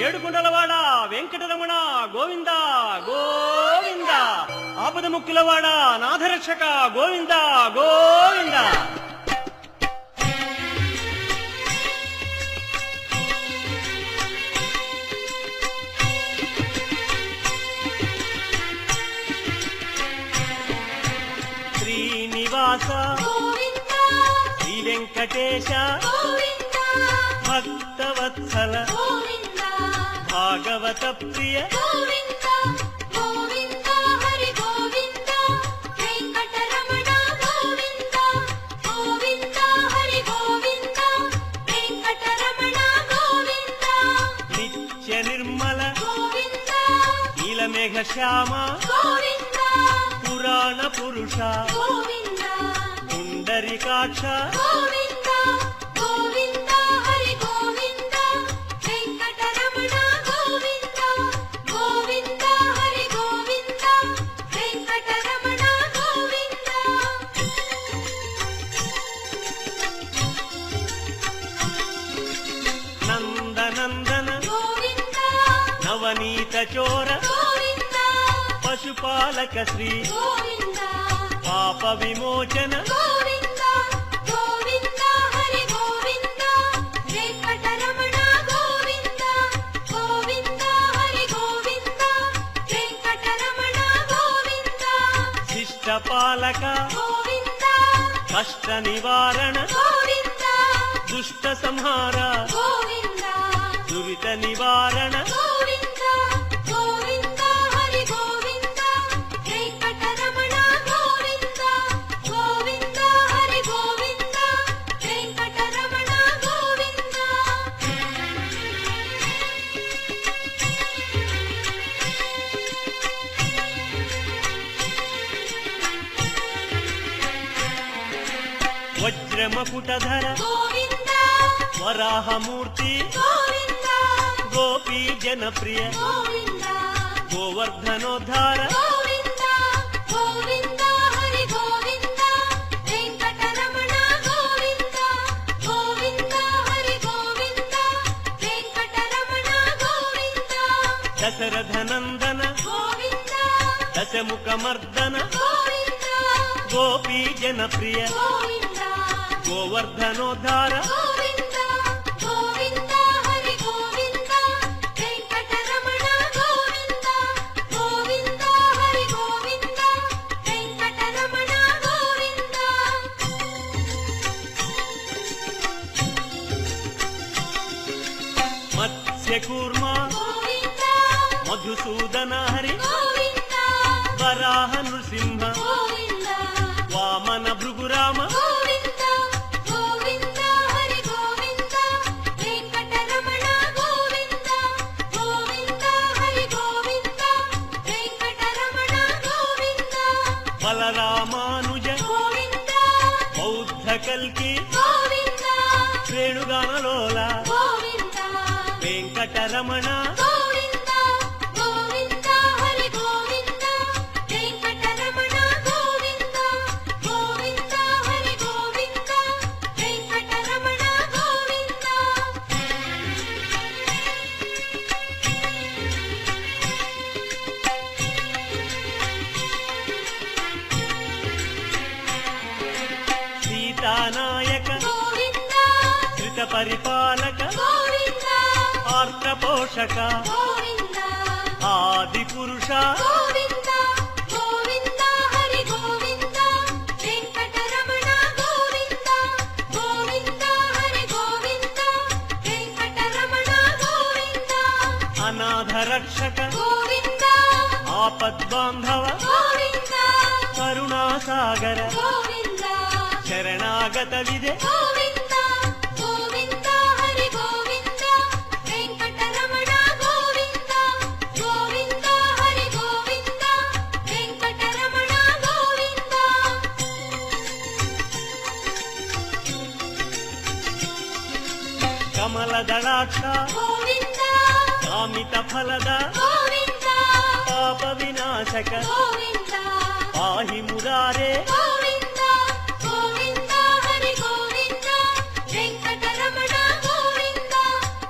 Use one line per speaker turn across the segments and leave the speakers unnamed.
ఏడుకొండలవాడ వెంకటరమణ గోవింద గోవింద. ఆపద ముక్కులవాడ నాథరక్షక గోవింద గోవింద. శ్రీనివాస శ్రీ వెంకటేశ భక్తవత్సల భాగవత ప్రియ నిత్య నిర్మల నీలమేఘ శ్యామ పురాణ పురుష పుండరీకాక్ష నందనందన నవనీత చోర పశుపాలక శ్రీ పాప విమోచన శిష్టపాలక కష్ట నివారణ దుష్ట సంహార దురిత నివారణ వజ్రమకుటధర వరాహమూర్తి గోపీ జనప్రియ గోవర్ధనోద్ధార దశరథనందన దశముఖమర్దన గోపీ జనప్రియ గోవర్ధనోద్ధార మత్స్యకూర్మ మధుసూదన హరి వరాహ నృసింహ వామన భృగురామ బలరామానుజ బౌద్ధ కల్కి శ్రేణుగానలోల వెంకటరమణ సీతానాయక ధృత పరిపాలక ఆర్ద్ర పోషక ఆది పురుష అనాథ రక్షక ఆపద్బాంధవ కరుణాసాగర శరణాగత విదే కమలదళాక్ష కామిత ఫలద పాప వినాశక పాహి మురారే
వెంకటరమణ గోవింద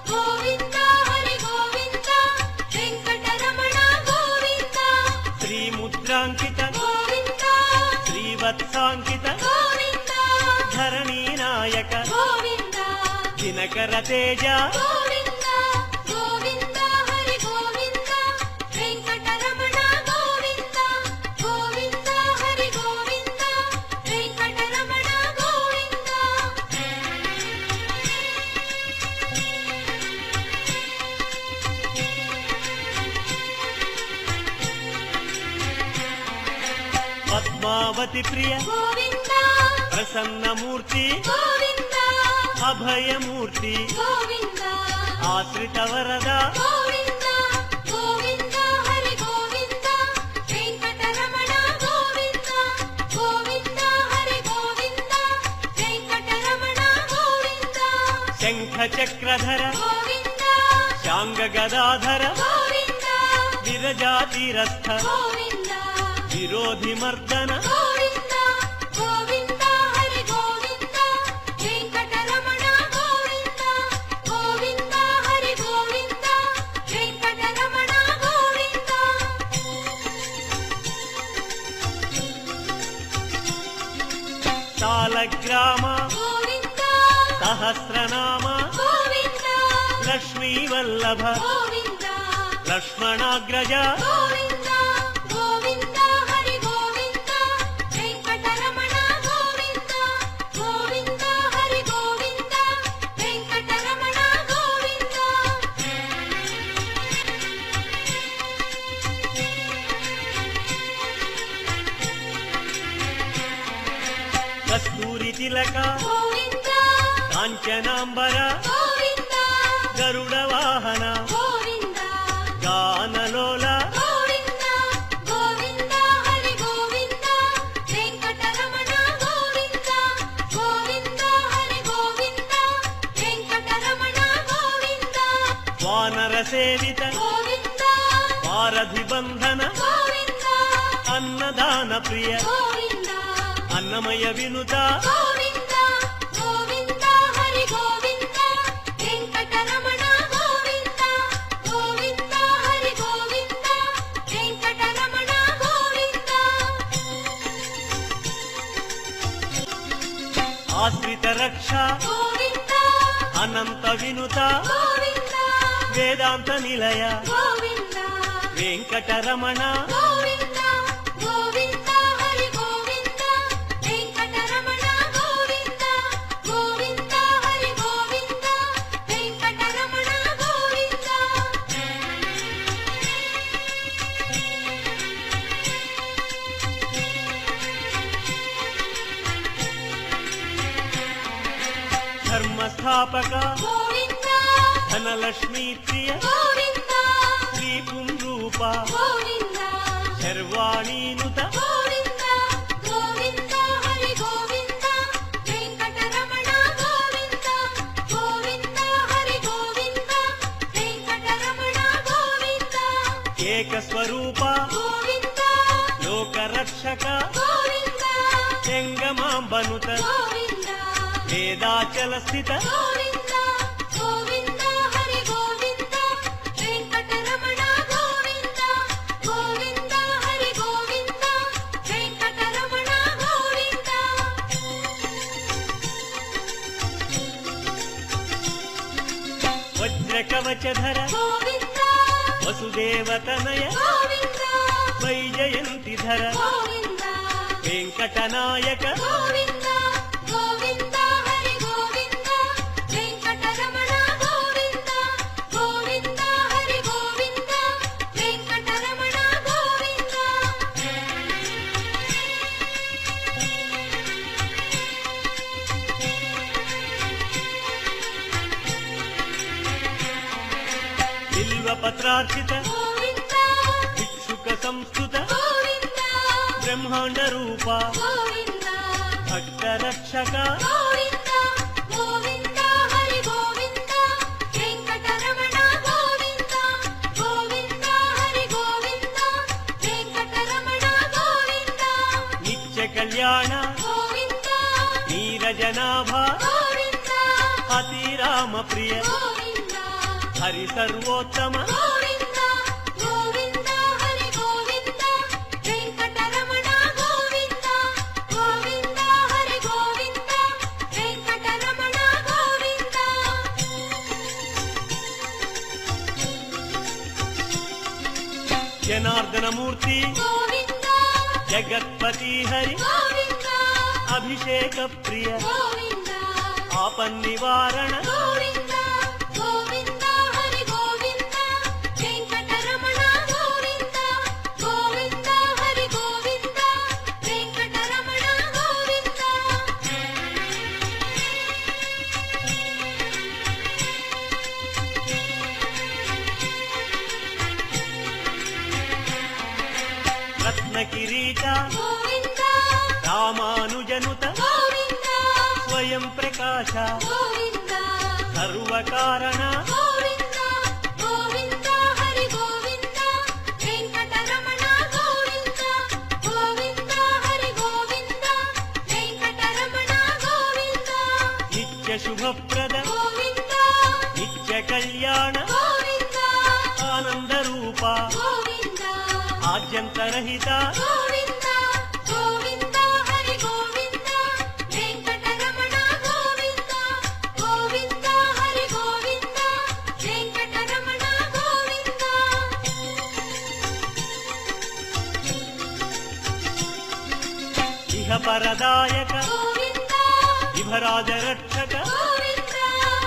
గోవింద హరి గోవింద.
వజ్రాంకిత
గోవింద
శ్రీవత్సాంకిత
గోవింద
ధరణీ నాయక
గోవింద
దినకర తేజ
గోవింద గోవింద హరి గోవింద వెంకటరమణ గోవింద గోవింద హరి గోవింద వెంకటరమణ గోవింద
పద్మావతి ప్రియ
గోవింద
ప్రసన్నమూర్తి
గోవింద
అభయమూర్తి
గోవింద
ఆశ్రిత వరద
గోవింద గోవింద హరి గోవింద వెంకటరమణ గోవింద గోవింద హరి గోవింద వెంకటరమణ గోవింద
శంఖ చక్రధర
గోవింద
శాంగ గదాధర
గోవింద
విరజాతిరస్థ
గోవింద
విరోధి మర్దన
గోవింద గోవింద హరి గోవింద వెంకటరమణ గోవింద గోవింద హరి గోవింద వెంకటరమణ గోవింద
సాలగ్రామ
గోవింద
సహస్రనామ
గోవింద
లక్ష్మీవల్లభ
గోవింద
లక్ష్మణాగ్రజ
గోవింద గోవింద హరి గోవింద వెంకటరమణ గోవింద గోవింద హరి గోవింద వెంకటరమణ గోవింద
కస్తూరి తిలక
గోవింద
కాంచనాంబర
గోవింద
గరుడ వాహన
గోవింద
గానలోల
గోవింద గోవింద హరి గోవింద వెంకటరమణ గోవింద గోవింద హరి గోవింద వెంకటరమణ గోవింద
వానర సేవిత
గోవింద
వారధి బంధన
గోవింద
అన్నదాన ప్రియ
గోవింద
అన్నమయ వినుత
గోవింద గోవింద హరి గోవింద వెంకటరమణ గోవింద గోవింద హరి గోవింద వెంకటరమణ గోవింద
ఆశ్రిత రక్ష
గోవింద
అనంత వినుత
గోవింద
వేదాంత నిలయ
గోవింద
వెంకటరమణ
గోవింద గోవింద హరి గోవింద వెంకటరమణ గోవింద గోవింద హరి గోవింద వెంకటరమణ గోవింద
ధర్మస్థాపక
గోవింద
ధనలక్ష్మీ ప్రియ
గోవింద
శ్రీ పుంరూప
గోవింద
శర్వాణీనుత
గోవింద గోవింద హరి గోవింద వెంకటరమణ గోవింద గోవింద హరి గోవింద వెంకటరమణ గోవింద
ఏక స్వరూప
గోవింద
లోకరక్షక
గోవింద
జంగమాంబనుత
గోవింద
వేదాచల స్థిత
గోవింద గోవింద హరి గోవింద వెంకటరమణ గోవింద గోవింద హరి గోవింద వెంకటరమణ గోవింద
వజ్రకవచధర
గోవింద
వసుదేవతనయ
గోవింద
వైజయంతిధర
గోవింద
వెంకటనాయక
గోవింద గోవింద హరి గోవింద వెంకటరమణ గోవింద గోవింద హరి గోవింద వెంకటరమణ గోవింద
బిల్వపత్రార్చిత
గోవింద
భిక్షుక సంస్కృత
గోవింద
బ్రహ్మాండ రూప
గోవింద
భక్త రక్షక
గోవింద గోవింద హరి గోవింద వెంకటరమణ గోవింద గోవింద హరి గోవింద వెంకటరమణ గోవింద
నిత్య కళ్యాణ
గోవింద
నీరజనాభ
గోవింద
అతిరామ ప్రియ
గోవింద
హరి సర్వోత్తమ
గోవింద గోవింద హరి గోవింద వెంకట
జనార్దన మూర్తి
గోవింద
జగత్పతి హరి
గోవింద
అభిషేక ప్రియ
గోవింద
ఆపన్నివారణ
గోవింద గోవింద హరి గోవింద వెంకటరమణ గోవింద గోవింద హరి గోవింద వెంకటరమణ గోవింద
రత్న కిరీట
గోవింద
రామానుజనుత
గోవింద
స్వయం ప్రకాశ
గోవింద
సర్వకారణ
గోవింద గోవింద హరి గోవింద వెంకటరమణ గోవింద గోవింద హరి గోవింద వెంకటరమణ గోవింద
నిత్య శుభప్రద
గోవింద
నిత్య కళ్యాణ
గోవింద
ఆనంద రూప
గోవింద
ఆద్యంతరహిత
గోవింద గోవింద హరి గోవింద వెంకటరమణ గోవింద గోవింద హరి గోవింద వెంకటరమణ గోవింద
ఇహ పరదాయక
గోవింద
ఇహరాజ రక్షక
గోవింద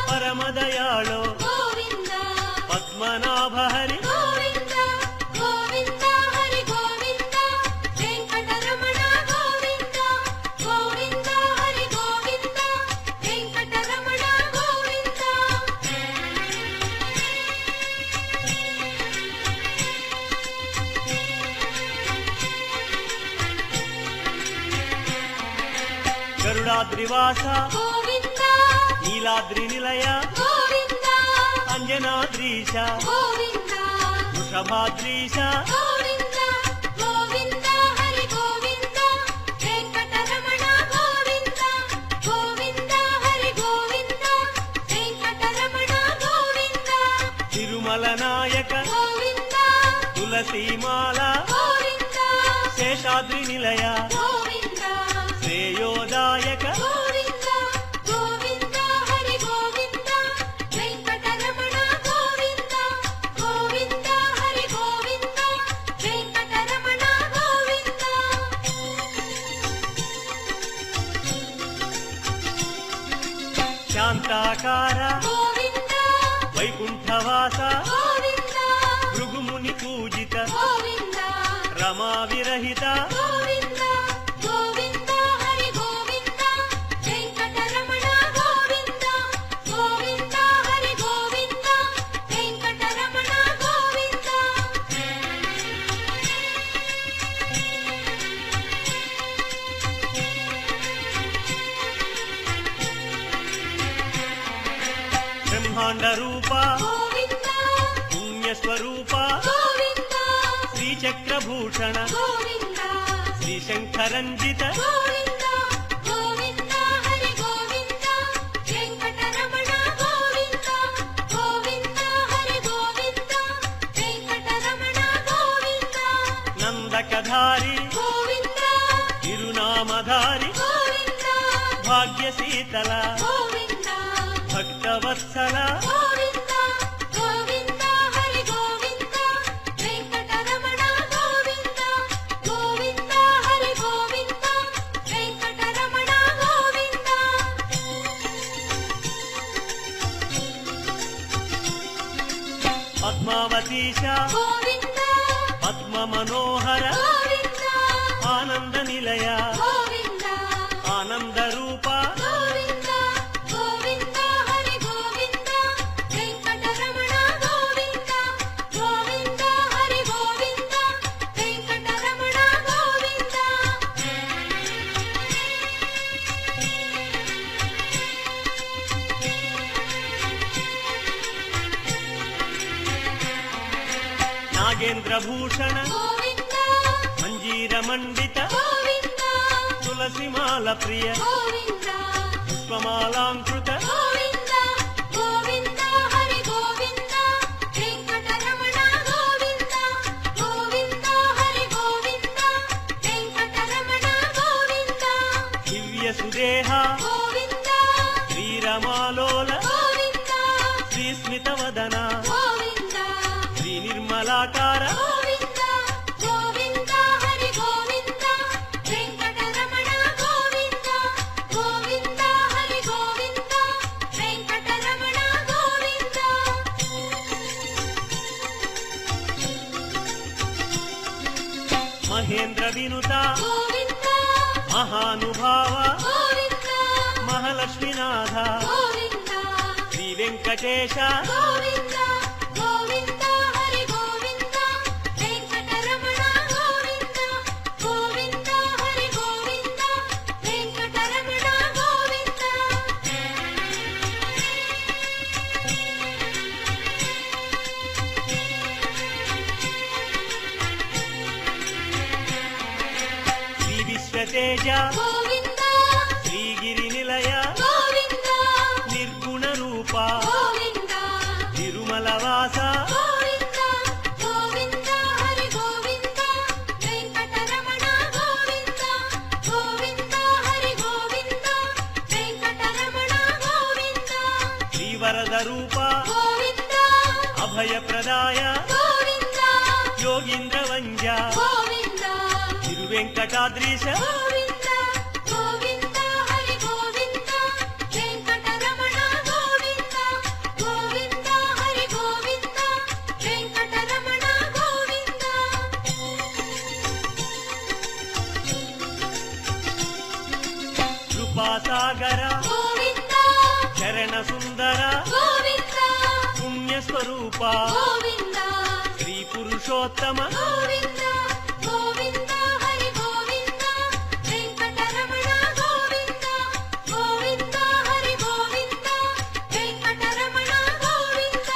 పరమదయాళో
గోవింద
పద్మనాభ హరి
గోవింద గోవింద హరి గోవింద వెంకటరమణ గోవింద గోవింద హరి గోవింద వెంకటరమణ గోవింద
గరుడాద్రివాస
గోవింద
నీలాద్రి నిలయ
గోవింద
అంజనాద్రీశ
గోవింద
వృషభాద్రీశ
గోవింద గోవింద హరి గోవింద వెంకటరమణ గోవింద గోవింద హరి గోవింద వెంకటరమణ గోవింద
తిరుమల నాయక
గోవింద
తులసీమాల
గోవింద
శేషాద్రి నిలయ
గోవింద
శ్రేయోదాయక
గోవింద గోవింద హరి గోవింద వెంకటరమణ గోవింద గోవింద హరి గోవింద వెంకటరమణ గోవింద
శాంతాకార
గోవింద
వైకుంఠవాస
గోవింద
భృగుముని పూజిత
గోవింద
రమా విరహిత
గోవింద గోవింద హరి గోవింద వెంకటరమణ గోవింద గోవింద హరి గోవింద వెంకటరమణ గోవింద
బ్రహ్మాండ రూప
గోవింద
పుణ్యస్వరూప
గోవింద
శ్రీచక్రభూషణ
గోవింద
శ్రీశంకరంజిత
గోవింద గోవింద హరి గోవింద వెంకటరమణ గోవింద గోవింద హరి గోవింద వెంకటరమణ గోవింద
నందకధారి
గోవింద
తిరునామధారి
గోవింద
భాగ్యశీతల
గోవింద
భక్తవత్సల
గోవింద గోవింద హరి గోవింద వెంకటరమణ గోవింద గోవింద హరి గోవింద వెంకటరమణ గోవింద
పద్మావతీశ
గోవింద
పద్మ మనోహర
గోవింద
ఆనంద నిలయ
గోవింద
ఆనంద రూప
గోవింద గోవింద హరి గోవింద వెంకటరమణ గోవింద గోవింద హరి గోవింద వెంకటరమణ గోవింద
నాగేంద్ర భూషణ
గోవింద
మంజీర మండిత
గోవింద
తులసిమాల ప్రియ
గోవింద
పుష్పమాలాంకృత
గోవింద గోవింద హరి గోవింద వెంకటరమణ గోవింద గోవింద హరి గోవింద వెంకటరమణ గోవింద
దివ్య సుదేహ
గోవింద
శ్రీరమాలోల
గోవింద
శ్రీస్మిత వదన
గోవింద
శ్రీ నిర్మలాకార
గోవింద
మహేంద్ర వినుత
గోవింద
మహానుభావ
గోవింద
మహాలక్ష్మీనాథ
గోవింద
శ్రీ వెంకటేశ
గోవింద గోవింద హరి గోవింద వెంకటరమణ గోవింద గోవింద హరి గోవింద వెంకటరమణ గోవింద
శ్రీ విశ్వతేజ
గోవింద
శ్రీగిరి నిలయ
గోవింద
నిర్గుణ రూప
గోవింద
తిరుమల వాస
గోవింద గోవింద హరి గోవింద వెంకటరమణ గోవింద గోవింద హరి గోవింద వెంకటరమణ గోవింద
శ్రీవరద రూప
గోవింద
అభయప్రదాయ
గోవింద
యోగీంద్ర వంజ
గోవింద
తిరువెంకటాద్రీశ
గోవింద గోవింద హరి గోవింద వెంకటరమణ గోవింద గోవింద హరి గోవింద వెంకటరమణ గోవింద
కృపాసాగర
గోవింద
చరణ సుందర
గోవింద
పుణ్యస్వరూప
గోవింద
శ్రీ పురుషోత్తమ
గోవింద గోవింద హరి గోవింద వెంకటరమణ గోవింద గోవింద హరి గోవింద వెంకటరమణ గోవింద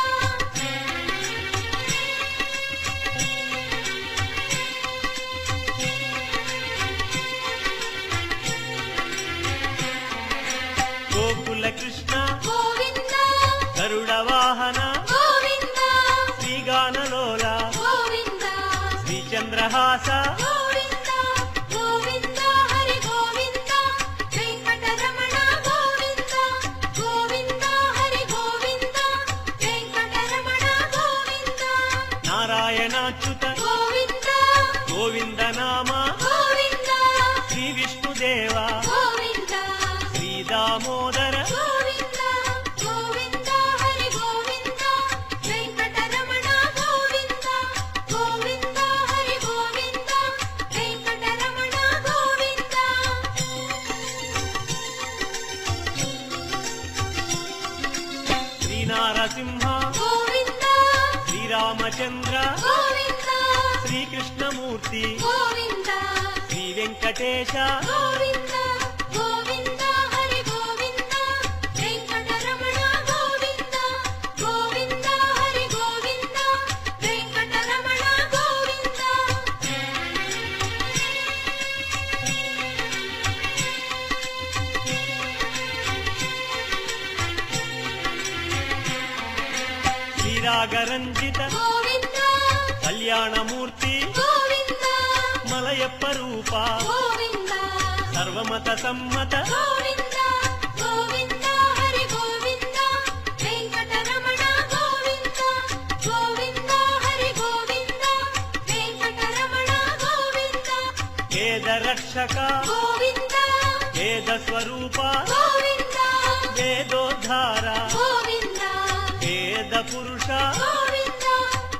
గోకుల కృష్ణ
గోవింద
గరుడ వాహన
గోవింద
శ్రీగానలోల
గోవింద
శ్రీచంద్రహాస
గోవింద గోవింద హరి గోవింద వెంకటరమణ గోవింద గోవింద హరి గోవింద వెంకటరమణ గోవింద
నారాయణాచ్యుత
గోవింద
గోవింద నామ
గోవింద
శ్రీ విష్ణుదేవ
గోవింద
శ్రీ దామోదర
గోవింద గోవింద హరి గోవింద వెంకటరమణ గోవింద గోవింద హరి గోవింద వెంకటరమణ గోవింద
శ్రీనారసింహ
గోవింద
శ్రీరామచంద్ర
గోవింద
శ్రీకృష్ణమూర్తి
గోవింద
శ్రీ వెంకటేశ
గోవింద గోవింద హరి గోవింద వెంకటరమణ గోవింద గోవింద హరి గోవింద వెంకటరమణ గోవింద
శ్రీరాగరంజిత
గోవింద
కళ్యాణమూర్తి
గోవింద
మలయప్ప రూప
గోవింద
సర్వమత సమ్మత
గోవింద గోవింద హరి గోవింద వెంకటరమణ గోవింద గోవింద హరి గోవింద వెంకటరమణ గోవింద
వేద రక్షక
గోవింద
వేద స్వరూప
గోవింద
వేదోద్ధార
గోవింద
వేద పురుష
గోవింద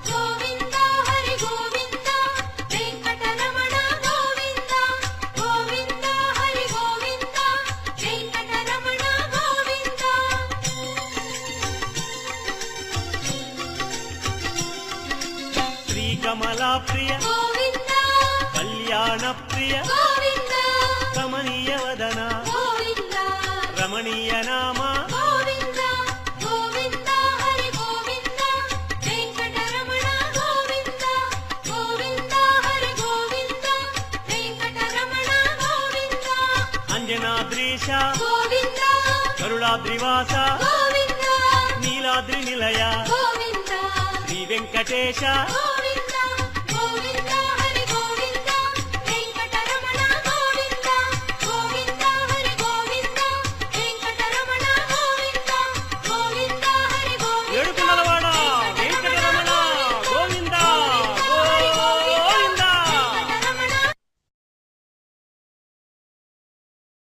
గోవింద హరి గోవింద వెంకటరమణ గోవింద గోవింద హరి గోవింద వెంకటరమణ గోవింద
శ్రీకమలా ప్రియ
గోవింద
కళ్యాణ ప్రియ
గోవింద
కమనీయ వదన
గోవింద
రమణీయ నామ
గోవింద గోవింద హరి గోవింద వెంకటరమణ గోవింద గోవింద హరి గోవింద వెంకటరమణ గోవింద
అంజనాద్రీశ
గోవింద
కరుణాద్రివాస
గోవింద
నీలాద్రి నిలయ
గోవింద
శ్రీ వెంకటేశ
గోవింద